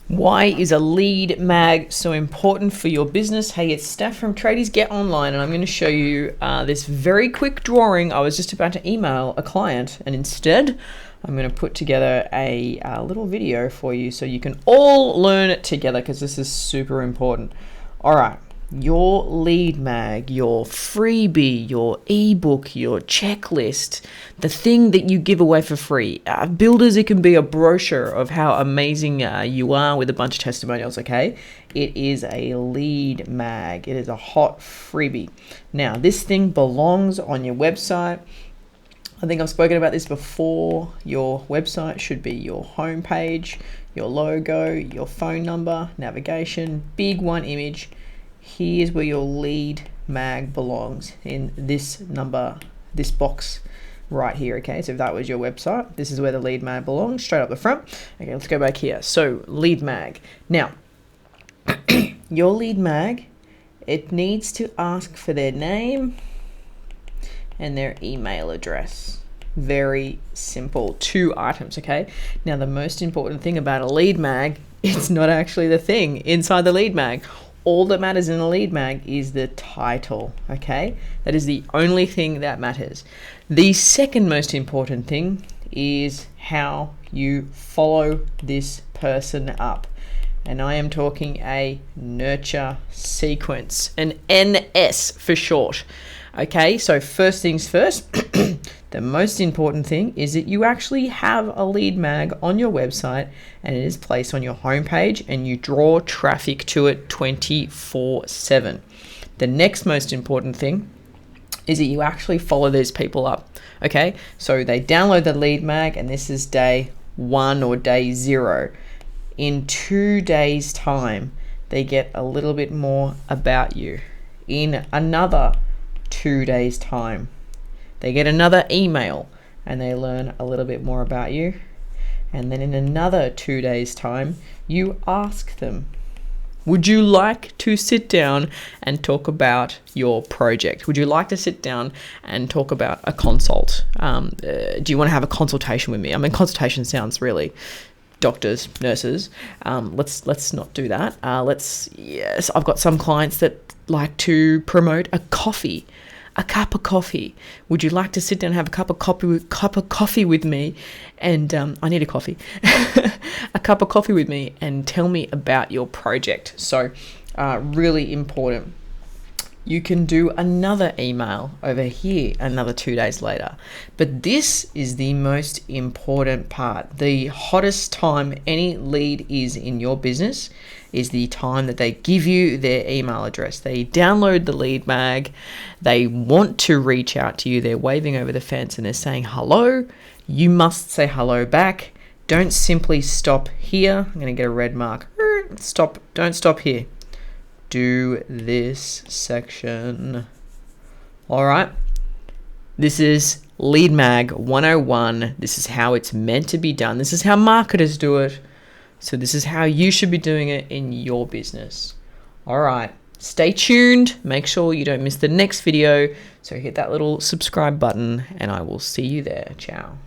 Why is a lead mag so important for your business? Hey, it's Steph from Tradies Get Online, and I'm going to show you this very quick drawing. I was just about to email a client, and instead I'm going to put together a little video for you so you can all learn it together, because this is super important. All right. Your lead mag, your freebie, your ebook, your checklist, the thing that you give away for free. Builders, it can be a brochure of how amazing you are with a bunch of testimonials, okay? It is a lead mag. It is a hot freebie. Now, this thing belongs on your website. I think I've spoken about this before. Your website should be your homepage, your logo, your phone number, navigation, big one image. Here's where your lead mag belongs, in this box right here, okay? So if that was your website, this is where the lead mag belongs, straight up the front. Okay, let's go back here. So lead mag. Now, your lead mag, it needs to ask for their name and their email address. Very simple, 2 items, okay? Now, the most important thing about a lead mag, it's not actually the thing inside the lead mag. All that matters in a lead mag is the title, okay? That is the only thing that matters. The second most important thing is how you follow this person up. And I am talking a nurture sequence, an NS for short. Okay, so first things first, the most important thing is that you actually have a lead mag on your website, and it is placed on your homepage, and you draw traffic to it 24/7. The next most important thing is that you actually follow these people up. Okay, so they download the lead mag, and this is day 1 or day 0. In 2 days' time, they get a little bit more about you. In another 2 days' time, they get another email and they learn a little bit more about you. And then in another 2 days' time, you ask them, would you like to sit down and talk about your project? Would you like to sit down and talk about a consult? Do you want to have a consultation with me? I mean, consultation sounds really doctors, nurses. Let's not do that. Yes, I've got some clients that like to promote a cup of coffee. Would you like to sit down and have a cup of coffee with me? And I need a coffee. A cup of coffee with me and tell me about your project. So really important. You can do another email over here another 2 days later. But this is the most important part. The hottest time any lead is in your business is the time that they give you their email address. They download the lead mag. They want to reach out to you. They're waving over the fence and they're saying hello. You must say hello back. Don't simply stop here. I'm going to get a red mark. Stop. Don't stop here. Do this section. All right. This is Lead Mag 101. This is how it's meant to be done. This is how marketers do it. So this is how you should be doing it in your business. All right. Stay tuned. Make sure you don't miss the next video. So hit that little subscribe button and I will see you there. Ciao.